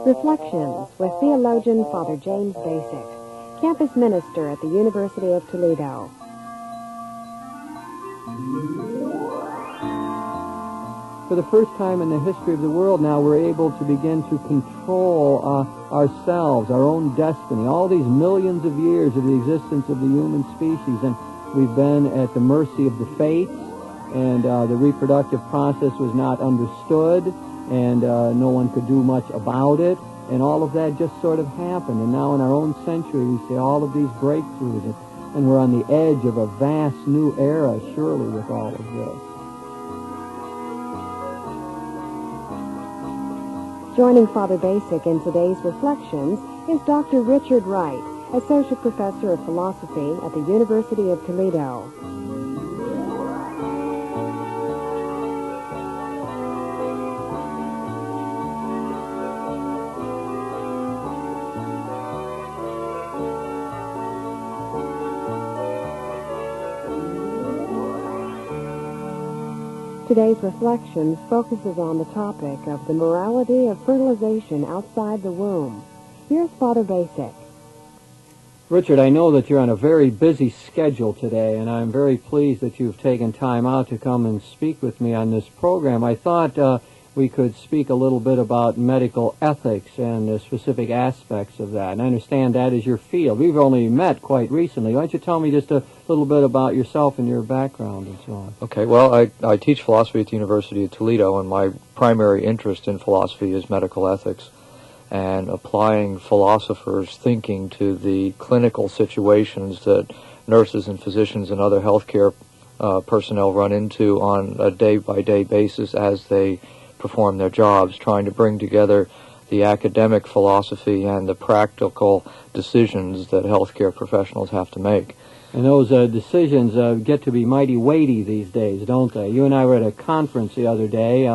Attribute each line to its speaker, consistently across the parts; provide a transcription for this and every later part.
Speaker 1: Reflections with theologian Father James Bacik, campus minister at the University of Toledo.
Speaker 2: For the first time in the history of the world now, we're able to begin to control ourselves, our own destiny, all these millions of years of the existence of the human species, and we've been at the mercy of the fates, and the reproductive process was not understood, and no one could do much about it, and all of that just sort of happened. And now in our own century, we see all of these breakthroughs, and we're on the edge of a vast new era, surely, with all of this.
Speaker 1: Joining Father Bacik in today's Reflections is Dr. Richard Wright, Associate Professor of Philosophy at the University of Toledo. Today's Reflections focuses on the topic of the morality of fertilization outside the womb. Here's Father Bacik.
Speaker 2: Richard, I know that you're on a very busy schedule today, and I'm very pleased that you've taken time out to come and speak with me on this program. I thought we could speak a little bit about medical ethics and the specific aspects of that. And I understand that is your field. We've only met quite recently. Why don't you tell me just a little bit about yourself and your background and so on?
Speaker 3: Okay, well, I teach philosophy at the University of Toledo, and my primary interest in philosophy is medical ethics and applying philosophers' thinking to the clinical situations that nurses and physicians and other healthcare personnel run into on a day-by-day basis as they perform their jobs, trying to bring together the academic philosophy and the practical decisions that healthcare professionals have to make.
Speaker 2: And those decisions get to be mighty weighty these days, don't they? You and I were at a conference the other day,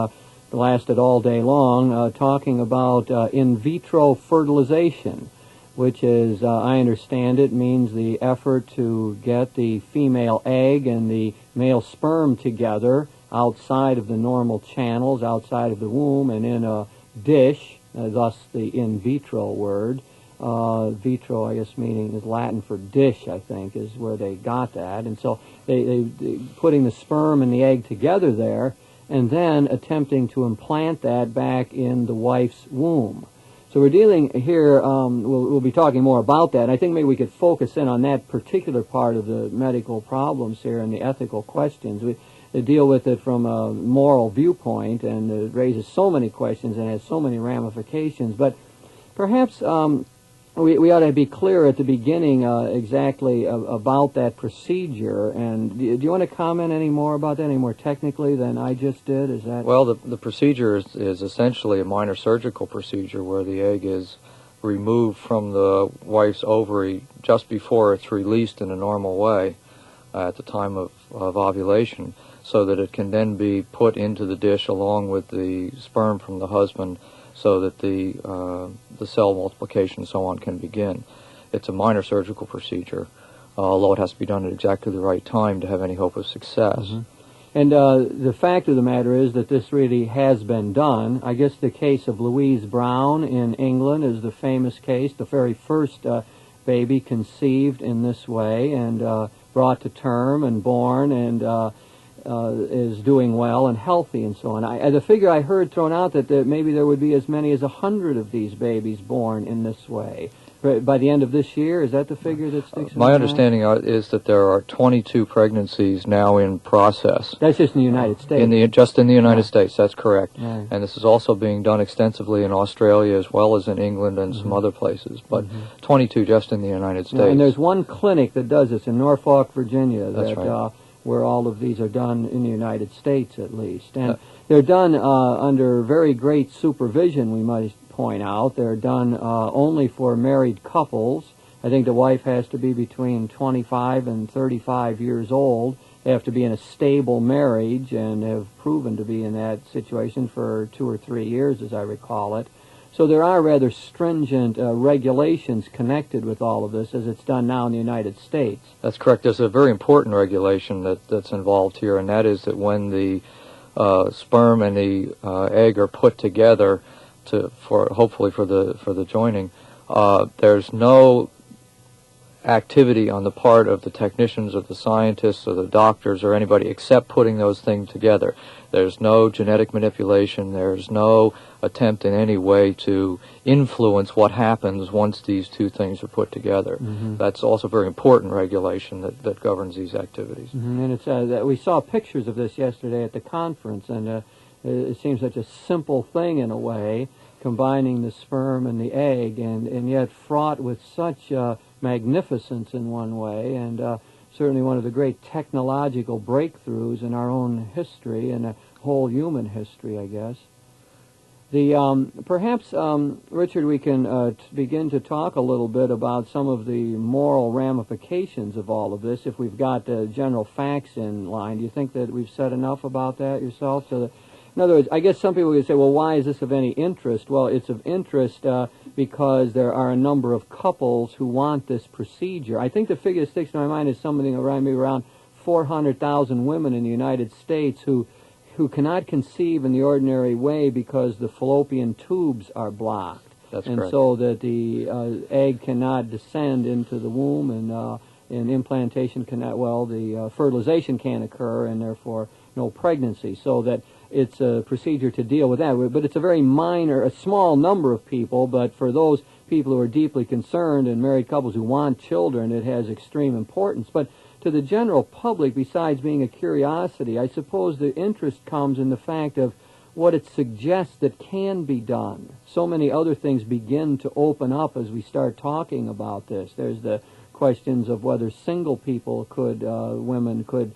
Speaker 2: lasted all day long, talking about in vitro fertilization, which is, I understand it, means the effort to get the female egg and the male sperm together outside of the normal channels, outside of the womb, and in a dish, thus the in vitro word. Vitro, I guess, meaning is Latin for dish, I think, is where they got that. And so they putting the sperm and the egg together there, and then attempting to implant that back in the wife's womb. So we're dealing here, we'll be talking more about that, and I think maybe we could focus in on that particular part of the medical problems here and the ethical questions. They deal with it from a moral viewpoint, and it raises so many questions and has so many ramifications. But perhaps we ought to be clear at the beginning exactly about that procedure. And do you want to comment any more about that, any more technically than I just did? Is that?
Speaker 3: Well, the procedure is essentially a minor surgical procedure where the egg is removed from the wife's ovary just before it's released in a normal way at the time of ovulation, so that it can then be put into the dish along with the sperm from the husband, so that the cell multiplication and so on can begin. It's a minor surgical procedure, although it has to be done at exactly the right time to have any hope of success.
Speaker 2: Mm-hmm. And the fact of the matter is that this really has been done. I guess the case of Louise Brown in England is the famous case, the very first baby conceived in this way and brought to term and born and is doing well and healthy and so on. The figure I heard thrown out that maybe there would be as many as 100 of these babies born in this way by the end of this year. Is that the figure that sticks in
Speaker 3: my
Speaker 2: mind?
Speaker 3: understanding is that there are 22 pregnancies now in process.
Speaker 2: That's just in the United States.
Speaker 3: Just in the United States, that's correct.
Speaker 2: Right.
Speaker 3: And this is also being done extensively in Australia as well as in England and some other places. But 22 just in the United States.
Speaker 2: And there's one clinic that does this in Norfolk, Virginia.
Speaker 3: That's right.
Speaker 2: Where all of these are done in the United States, at least. And they're done under very great supervision, we might point out. They're done only for married couples. I think the wife has to be between 25 and 35 years old. They have to be in a stable marriage and have proven to be in that situation for 2 or 3 years, as I recall it. So there are rather stringent regulations connected with all of this as it's done now in the United States.
Speaker 3: That's correct. There's a very important regulation that's involved here, and that is that when the sperm and the egg are put together, hopefully for the joining. There's no activity on the part of the technicians or the scientists or the doctors or anybody except putting those things together. There's no genetic manipulation. There's no attempt in any way to influence what happens once these two things are put together. Mm-hmm. That's also very important regulation that governs these activities.
Speaker 2: Mm-hmm. And it's that we saw pictures of this yesterday at the conference, and it seems such a simple thing in a way, combining the sperm and the egg, and yet fraught with such magnificence in one way, and certainly one of the great technological breakthroughs in our own history and whole human history, I guess. Perhaps, Richard, we can begin to talk a little bit about some of the moral ramifications of all of this, if we've got general facts in line. Do you think that we've said enough about that yourself? In other words, I guess some people would say, well, why is this of any interest? Well, it's of interest because there are a number of couples who want this procedure. I think the figure that sticks in my mind is something around 400,000 women in the United States who cannot conceive in the ordinary way because the fallopian tubes are blocked.
Speaker 3: That's
Speaker 2: and
Speaker 3: correct.
Speaker 2: So that the egg cannot descend into the womb, and implantation cannot, the fertilization can't occur, and therefore no pregnancy. So that it's a procedure to deal with that. But it's a very a small number of people, but for those people who are deeply concerned and married couples who want children, it has extreme importance. But to the general public, besides being a curiosity, I suppose the interest comes in the fact of what it suggests that can be done. So many other things begin to open up as we start talking about this. There's the questions of whether single people women could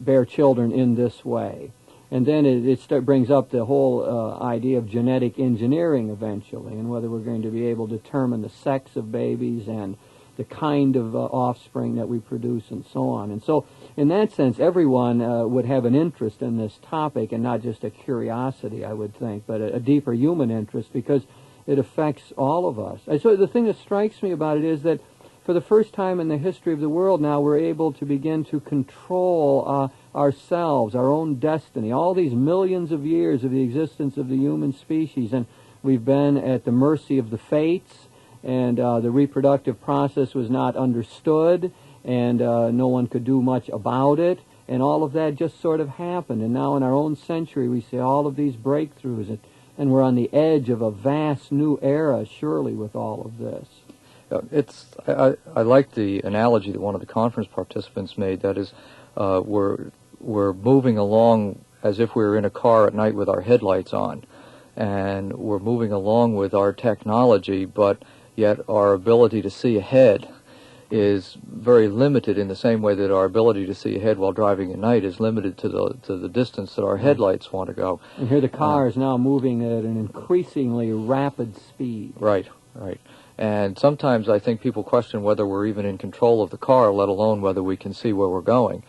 Speaker 2: bear children in this way. And then it brings up the whole idea of genetic engineering eventually, and whether we're going to be able to determine the sex of babies and the kind of offspring that we produce and so on. And so in that sense, everyone would have an interest in this topic, and not just a curiosity, I would think, but a deeper human interest, because it affects all of us. And so the thing that strikes me about it is that for the first time in the history of the world now, we're able to begin to control ourselves, our own destiny, all these millions of years of the existence of the human species, and we've been at the mercy of the fates, and the reproductive process was not understood, and no one could do much about it, and all of that just sort of happened. And now in our own century we see all of these breakthroughs, and we're on the edge of a vast new era, surely, with all of this.
Speaker 3: I like the analogy that one of the conference participants made. That is, we're moving along as if we were in a car at night with our headlights on, and we're moving along with our technology, but yet our ability to see ahead is very limited, in the same way that our ability to see ahead while driving at night is limited to the distance that our headlights want to go.
Speaker 2: And here the car is now moving at an increasingly rapid speed.
Speaker 3: Right. And sometimes I think people question whether we're even in control of the car, let alone whether we can see where we're going.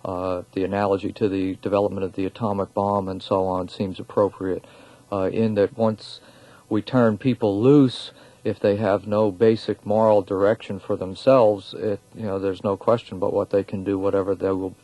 Speaker 3: The analogy to the development of the atomic bomb and so on seems appropriate, in that once we turn people loose, if they have no basic moral direction for themselves, there's no question but what they can do, whatever they will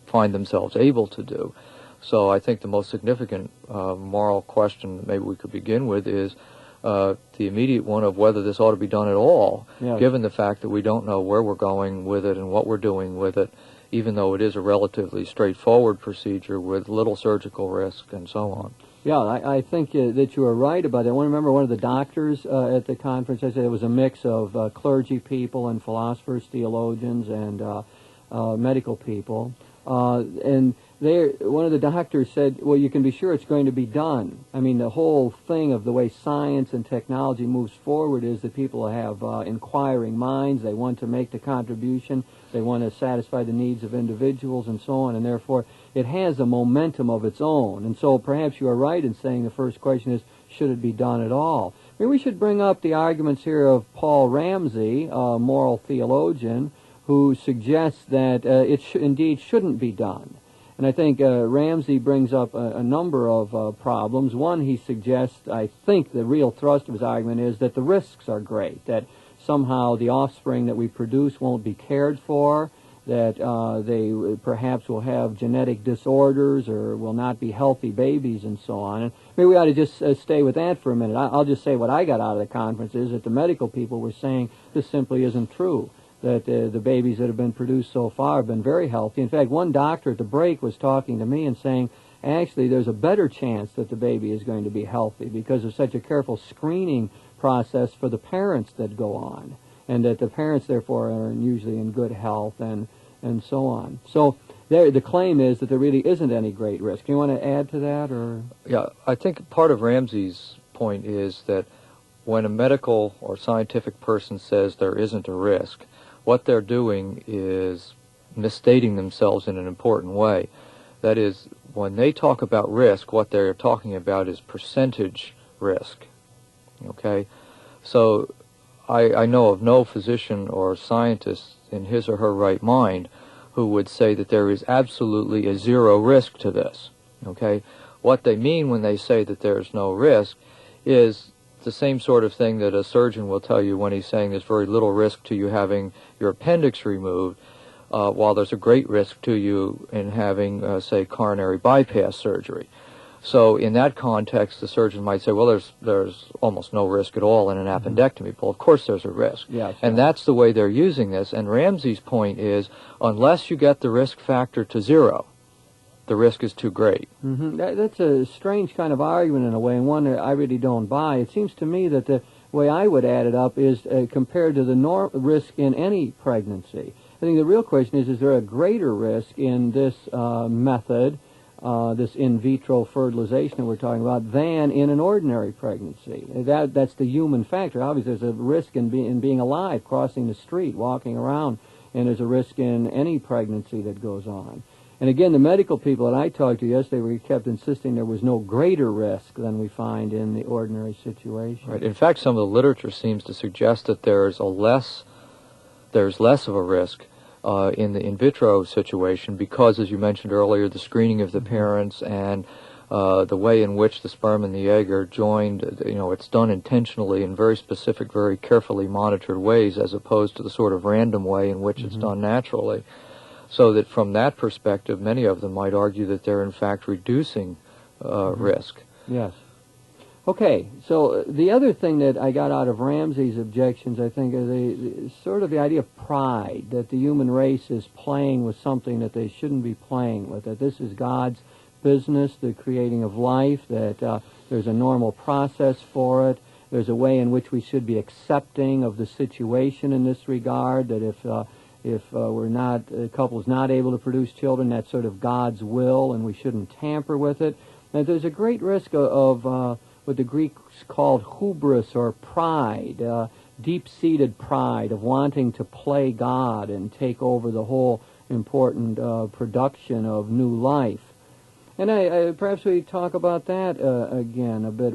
Speaker 3: find themselves able to do. So I think the most significant moral question that maybe we could begin with is the immediate one of whether this ought to be done at all,
Speaker 2: yes,
Speaker 3: given the fact that we don't know where we're going with it and what we're doing with it, even though it is a relatively straightforward procedure with little surgical risk and so on.
Speaker 2: Yeah, I think that you are right about that. I want to remember one of the doctors at the conference. I said it was a mix of clergy people and philosophers, theologians, and medical people. And one of the doctors said, well, you can be sure it's going to be done. I mean, the whole thing of the way science and technology moves forward is that people have inquiring minds. They want to make the contribution. They want to satisfy the needs of individuals and so on, and therefore it has a momentum of its own. And so perhaps you are right in saying the first question is, should it be done at all? Maybe we should bring up the arguments here of Paul Ramsey, a moral theologian, who suggests that it indeed shouldn't be done. And I think Ramsey brings up a number of problems. One, he suggests, I think the real thrust of his argument is that the risks are great, that somehow the offspring that we produce won't be cared for, that they perhaps will have genetic disorders or will not be healthy babies and so on. And maybe we ought to just stay with that for a minute. I'll just say what I got out of the conference is that the medical people were saying this simply isn't true, that the babies that have been produced so far have been very healthy. In fact, one doctor at the break was talking to me and saying, actually, there's a better chance that the baby is going to be healthy because of such a careful screening process for the parents that go on, and that the parents, therefore, are usually in good health and so on. So the claim is that there really isn't any great risk. Do you want to add to that? Or?
Speaker 3: Yeah, I think part of Ramsey's point is that when a medical or scientific person says there isn't a risk, what they're doing is misstating themselves in an important way. That is, when they talk about risk, what they're talking about is percentage risk. Okay? So I know of no physician or scientist in his or her right mind who would say that there is absolutely a zero risk to this. Okay? What they mean when they say that there's no risk is the same sort of thing that a surgeon will tell you when he's saying there's very little risk to you having your appendix removed, while there's a great risk to you in having, say, coronary bypass surgery. So in that context, the surgeon might say, well, there's almost no risk at all in an appendectomy. Well, of course there's a risk.
Speaker 2: Yes,
Speaker 3: and that's the way they're using this. And Ramsey's point is, unless you get the risk factor to zero, the risk is too great.
Speaker 2: Mm-hmm. That's a strange kind of argument in a way, and one that I really don't buy. It seems to me that the way I would add it up is compared to the risk in any pregnancy. I think the real question is there a greater risk in this method, this in vitro fertilization that we're talking about, than in an ordinary pregnancy? That's the human factor. Obviously, there's a risk in being alive, crossing the street, walking around, and there's a risk in any pregnancy that goes on. And again, the medical people that I talked to yesterday kept insisting there was no greater risk than we find in the ordinary situation.
Speaker 3: Right. In fact, some of the literature seems to suggest that there's less of a risk in the in vitro situation because, as you mentioned earlier, the screening of the parents and the way in which the sperm and the egg are joined, it's done intentionally in very specific, very carefully monitored ways, as opposed to the sort of random way in which it's done naturally. So that from that perspective, many of them might argue that they're in fact reducing risk.
Speaker 2: Yes. Okay, so the other thing that I got out of Ramsey's objections, I think, is sort of the idea of pride, that the human race is playing with something that they shouldn't be playing with, that this is God's business, the creating of life, that there's a normal process for it, there's a way in which we should be accepting of the situation in this regard, that if a couple is not able to produce children, that's sort of God's will, and we shouldn't tamper with it. And there's a great risk of what the Greeks called hubris, or pride, deep-seated pride of wanting to play God and take over the whole important production of new life. And I perhaps we talk about that again a bit,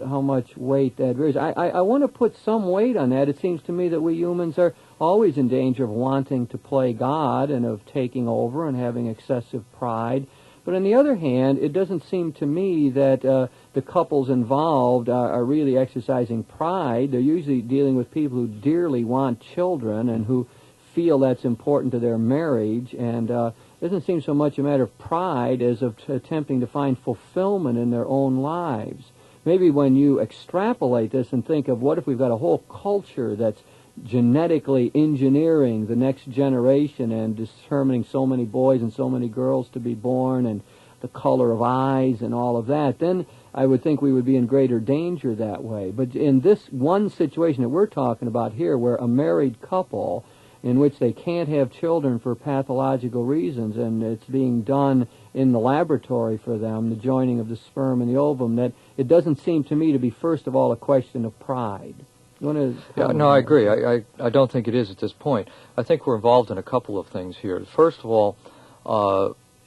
Speaker 2: how much weight that varies. I want to put some weight on that. It seems to me that we humans are always in danger of wanting to play God and of taking over and having excessive pride. But on the other hand, it doesn't seem to me that the couples involved are really exercising pride. They're usually dealing with people who dearly want children and who feel that's important to their marriage, and it doesn't seem so much a matter of pride as of attempting to find fulfillment in their own lives. Maybe when you extrapolate this and think of what if we've got a whole culture that's genetically engineering the next generation and determining so many boys and so many girls to be born and the color of eyes and all of that, then I would think we would be in greater danger that way. But in this one situation that we're talking about here, where a married couple in which they can't have children for pathological reasons, and it's being done in the laboratory for them, the joining of the sperm and the ovum, that it doesn't seem to me to be, first of all, a question of pride.
Speaker 3: I agree. I don't think it is at this point. I think we're involved in a couple of things here. First of all,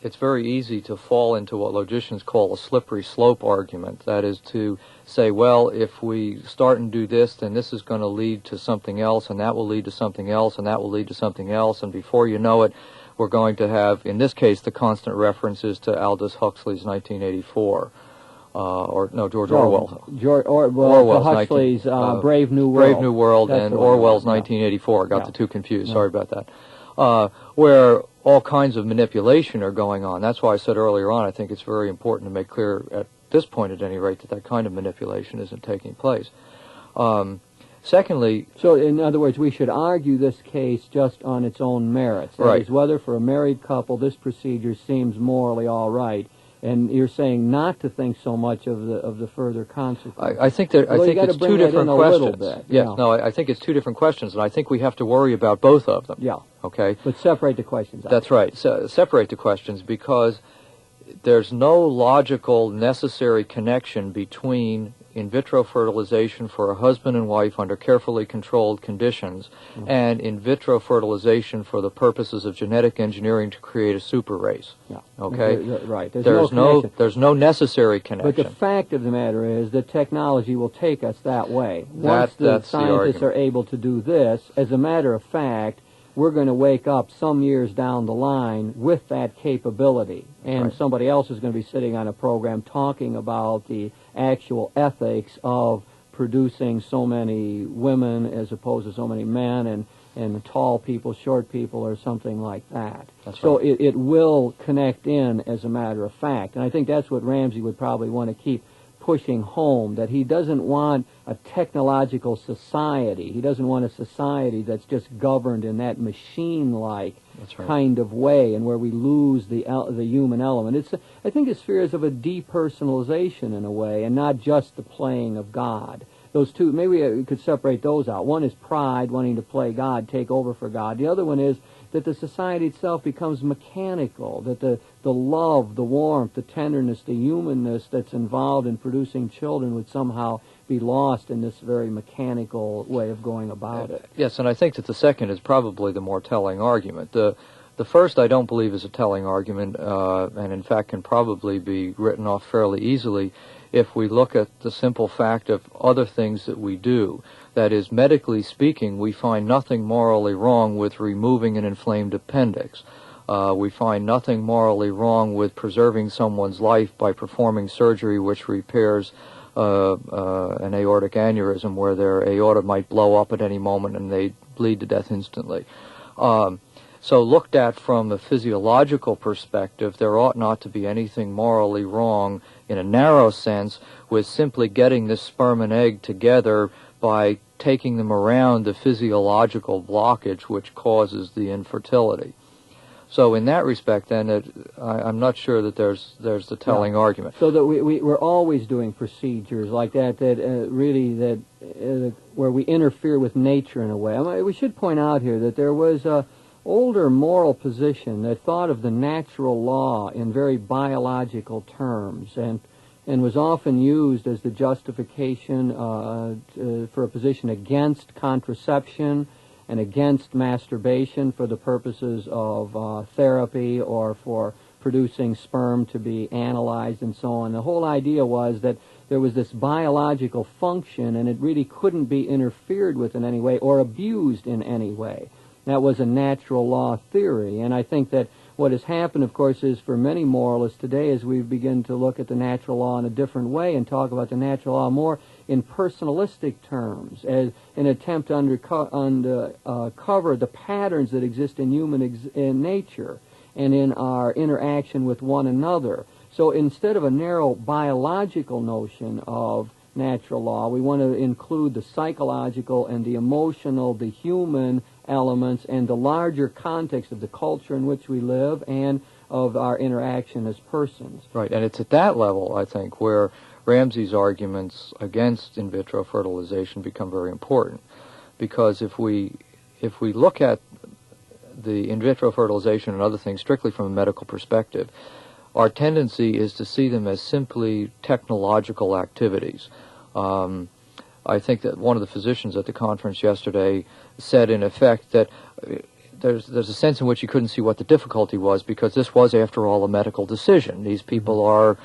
Speaker 3: it's very easy to fall into what logicians call a slippery slope argument. That is to say, well, if we start and do this, then this is going to lead to something else, and that will lead to something else, and that will lead to something else, and before you know it, we're going to have, in this case, the constant references to Aldous Huxley's 1984. George Orwell.
Speaker 2: Orwell's Huxley's Brave New World.
Speaker 3: Brave New World and Orwell's 1984. I got the two confused. Sorry about that. where all kinds of manipulation are going on. That's why I said earlier on, I think it's very important to make clear, at this point at any rate, that that kind of manipulation isn't taking place. Secondly...
Speaker 2: So, in other words, we should argue this case just on its own merits. That is, whether for a married couple this procedure seems morally all right. And you're saying not to think so much of the further consequences.
Speaker 3: I think it's two different questions.
Speaker 2: Yeah.
Speaker 3: No, I think it's two different questions, and I think we have to worry about both of them.
Speaker 2: Yeah.
Speaker 3: Okay.
Speaker 2: But separate the questions out.
Speaker 3: That's right. So, separate the questions, because there's no logical necessary connection between in vitro fertilization for a husband and wife under carefully controlled conditions and in vitro fertilization for the purposes of genetic engineering to create a super race.
Speaker 2: Yeah.
Speaker 3: Okay?
Speaker 2: Right.
Speaker 3: There's no necessary connection.
Speaker 2: But the fact of the matter is that technology will take us that way. Once the scientists are able to do this, as a matter of fact, we're going to wake up some years down the line with that capability. And somebody else is going to be sitting on a program talking about the actual ethics of producing so many women as opposed to so many men, and tall people, short people, or something like that. So it will connect in as a matter of fact. And I think that's what Ramsey would probably want to keep pushing home, that he doesn't want a technological society. He doesn't want a society that's just governed in that machine-like kind of way, and where we lose the human element. I think his fears of a depersonalization in a way, and not just the playing of God. Those two, maybe we could separate those out. One is pride, wanting to play God, take over for God. The other one is that the society itself becomes mechanical, that the love, the warmth, the tenderness, the humanness that's involved in producing children would somehow be lost in this very mechanical way of going about it.
Speaker 3: Yes, and I think that the second is probably the more telling argument. The first I don't believe is a telling argument, and in fact can probably be written off fairly easily if we look at the simple fact of other things that we do. That is, medically speaking, we find nothing morally wrong with removing an inflamed appendix. We find nothing morally wrong with preserving someone's life by performing surgery which repairs an aortic aneurysm where their aorta might blow up at any moment and they bleed to death instantly. So looked at from a physiological perspective, there ought not to be anything morally wrong in a narrow sense with simply getting this sperm and egg together by taking them around the physiological blockage which causes the infertility. So in that respect, then, I'm not sure that there's the telling argument.
Speaker 2: So that we're always doing procedures like that where we interfere with nature in a way. I mean, we should point out here that there was a older moral position that thought of the natural law in very biological terms, and was often used as the justification for a position against contraception and against masturbation for the purposes of therapy or for producing sperm to be analyzed and so on. The whole idea was that there was this biological function and it really couldn't be interfered with in any way or abused in any way. That was a natural law theory, and I think that what has happened, of course, is for many moralists today as we begin to look at the natural law in a different way and talk about the natural law more in personalistic terms, as an attempt to uncover the patterns that exist in in nature and in our interaction with one another. So instead of a narrow biological notion of natural law, we want to include the psychological and the emotional, the human elements, and the larger context of the culture in which we live and of our interaction as persons.
Speaker 3: Right, and it's at that level, I think, where Ramsey's arguments against in vitro fertilization become very important. Because if we look at the in vitro fertilization and other things strictly from a medical perspective, our tendency is to see them as simply technological activities. I think that one of the physicians at the conference yesterday said, in effect, that there's a sense in which he couldn't see what the difficulty was because this was, after all, a medical decision. These people are,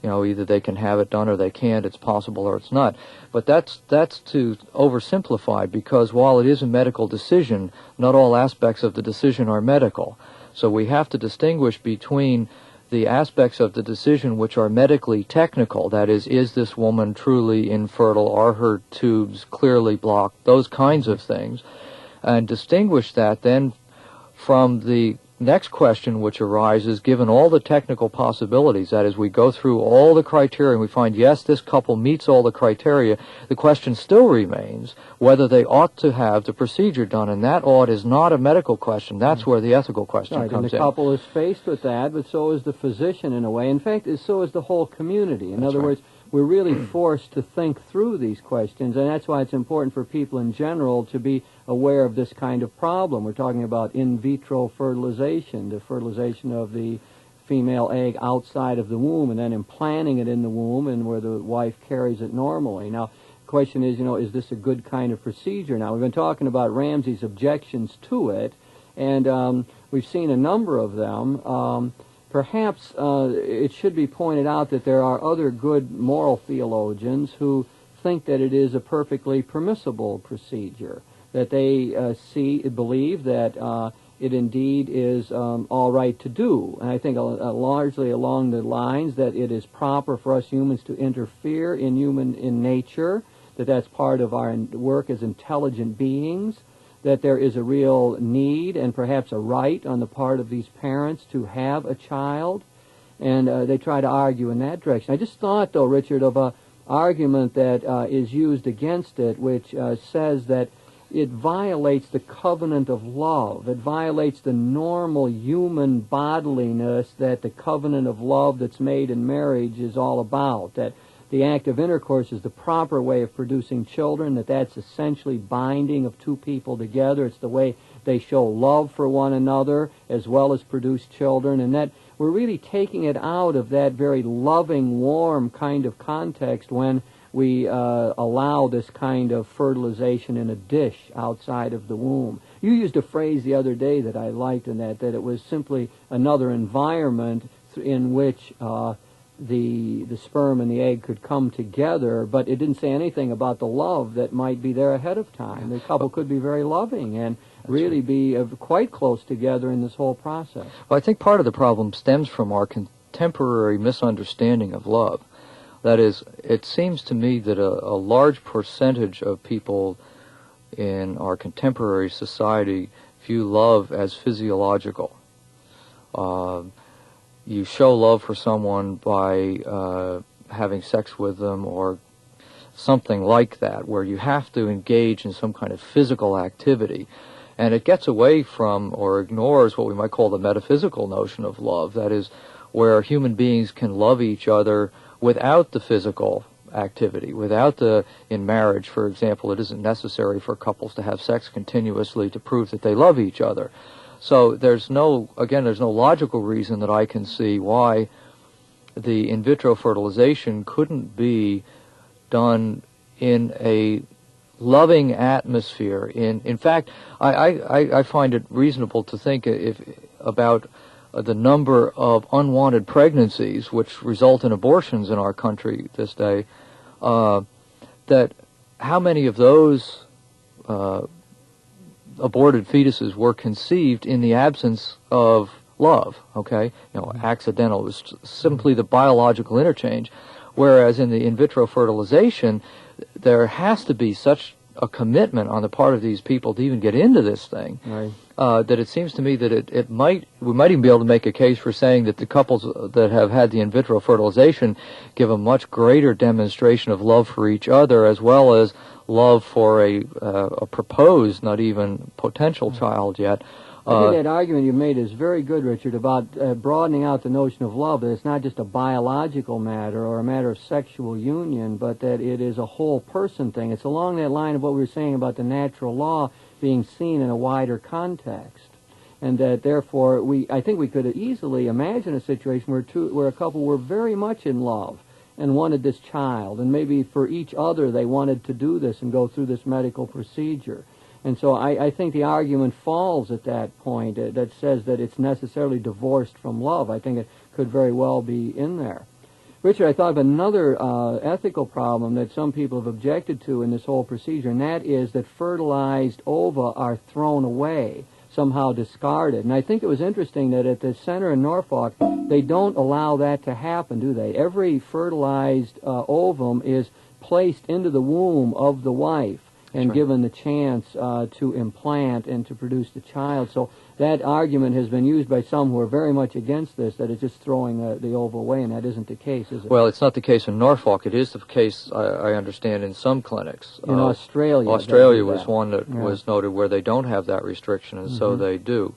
Speaker 3: either they can have it done or they can't. It's possible or it's not. But that's to oversimplify, because while it is a medical decision, not all aspects of the decision are medical. So we have to distinguish between the aspects of the decision which are medically technical, that is this woman truly infertile, are her tubes clearly blocked, those kinds of things, and distinguish that then from the next question which arises, given all the technical possibilities, that is, we go through all the criteria and we find, yes, this couple meets all the criteria, the question still remains whether they ought to have the procedure done, and that ought is not a medical question. That's where the ethical question
Speaker 2: right,
Speaker 3: comes
Speaker 2: and the
Speaker 3: in.
Speaker 2: couple is faced with that, but so is the physician in a way. In fact, so is the whole community. In other words, we're really forced to think through these questions, and that's why it's important for people in general to be aware of this kind of problem. We're talking about in vitro fertilization, the fertilization of the female egg outside of the womb and then implanting it in the womb and where the wife carries it normally. Now, the question is, is this a good kind of procedure? Now, we've been talking about Ramsey's objections to it, and we've seen a number of them. Perhaps it should be pointed out that there are other good moral theologians who think that it is a perfectly permissible procedure, that they believe that it indeed is all right to do. And I think largely along the lines that it is proper for us humans to interfere in nature, that's part of our work as intelligent beings, that there is a real need and perhaps a right on the part of these parents to have a child, and they try to argue in that direction. I just thought, though, Richard, of an argument that is used against it, which says that it violates the covenant of love. It violates the normal human bodiliness that the covenant of love that's made in marriage is all about, that the act of intercourse is the proper way of producing children, that's essentially binding of two people together. It's the way they show love for one another as well as produce children, and that we're really taking it out of that very loving, warm kind of context when we allow this kind of fertilization in a dish outside of the womb. You used a phrase the other day that I liked in that it was simply another environment in which the sperm and the egg could come together, but it didn't say anything about the love that might be there ahead of time. The couple could be very loving and really be quite close together in this whole process.
Speaker 3: Well, I think part of the problem stems from our contemporary misunderstanding of love. That is, it seems to me that a large percentage of people in our contemporary society view love as physiological. You show love for someone by having sex with them or something like that, where you have to engage in some kind of physical activity. And it gets away from or ignores what we might call the metaphysical notion of love, that is, where human beings can love each other without the physical activity, in marriage, for example, it isn't necessary for couples to have sex continuously to prove that they love each other. So there's no logical reason that I can see why the in vitro fertilization couldn't be done in a loving atmosphere. In fact, I find it reasonable to think about the number of unwanted pregnancies which result in abortions in our country this day, that how many of those aborted fetuses were conceived in the absence of love, accidental. It was simply the biological interchange, whereas in the in vitro fertilization, there has to be such a commitment on the part of these people to even get into this thing,
Speaker 2: right.
Speaker 3: That it seems to me that we might even be able to make a case for saying that the couples that have had the in vitro fertilization give a much greater demonstration of love for each other, as well as love for a proposed, not even potential child yet.
Speaker 2: I think that argument you made is very good, Richard, about broadening out the notion of love, that it's not just a biological matter or a matter of sexual union, but that it is a whole person thing. It's along that line of what we were saying about the natural law being seen in a wider context. And that, therefore, I think we could easily imagine a situation where a couple were very much in love and wanted this child, and maybe for each other they wanted to do this and go through this medical procedure. And so I think the argument falls at that point that says that it's necessarily divorced from love. I think it could very well be in there. Richard, I thought of another ethical problem that some people have objected to in this whole procedure, and that is that fertilized ova are thrown away, somehow discarded. And I think it was interesting that at the center in Norfolk, they don't allow that to happen, do they? Every fertilized ovum is placed into the womb of the wife, and
Speaker 3: right.
Speaker 2: given the chance to implant and to produce the child. So that argument has been used by some who are very much against this, that it's just throwing the ova away, and that isn't the case, is it?
Speaker 3: Well, it's not the case in Norfolk. It is the case, I understand, in some clinics.
Speaker 2: In Australia.
Speaker 3: Australia was one that was noted where they don't have that restriction, and so they do.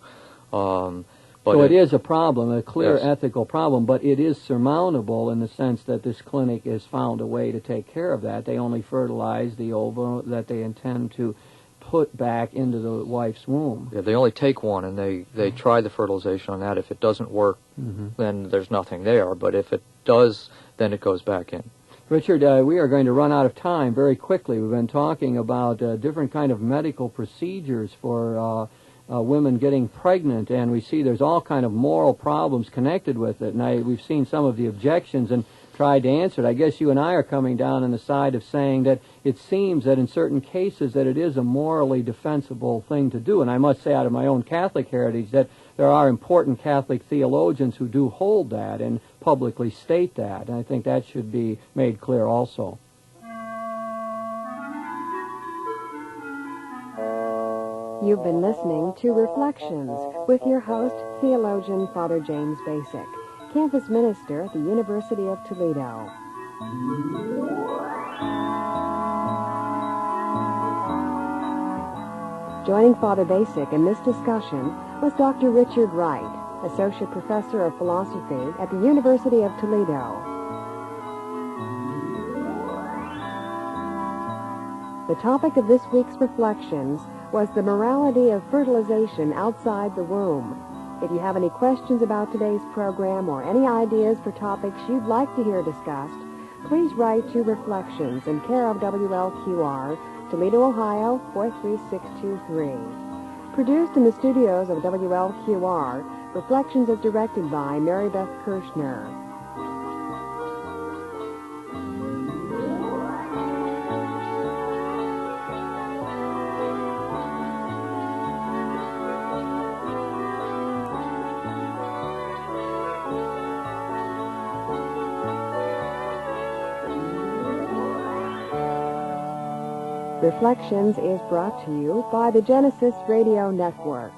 Speaker 3: But
Speaker 2: so it is a problem, a clear
Speaker 3: yes.
Speaker 2: ethical problem, but it is surmountable in the sense that this clinic has found a way to take care of that. They only fertilize the ova that they intend to put back into the wife's womb.
Speaker 3: Yeah, they only take one, and they try the fertilization on that. If it doesn't work, then there's nothing there. But if it does, then it goes back in.
Speaker 2: Richard, we are going to run out of time very quickly. We've been talking about different kind of medical procedures for women getting pregnant, and we see there's all kind of moral problems connected with it. And we've seen some of the objections and tried to answer it. I guess you and I are coming down on the side of saying that it seems that in certain cases that it is a morally defensible thing to do. And I must say, out of my own Catholic heritage, that there are important Catholic theologians who do hold that and publicly state that. And I think that should be made clear also.
Speaker 1: You've been listening to Reflections with your host, theologian Father James Bacik, campus minister at the University of Toledo. Joining Father Bacik in this discussion was Dr. Richard Wright, associate professor of philosophy at the University of Toledo. The topic of this week's Reflections was the morality of fertilization outside the womb. If you have any questions about today's program or any ideas for topics you'd like to hear discussed, please write to Reflections in care of WLQR, Toledo, Ohio 43623. Produced in the studios of WLQR, Reflections is directed by Mary Beth Kirchner. Reflections is brought to you by the Genesis Radio Network.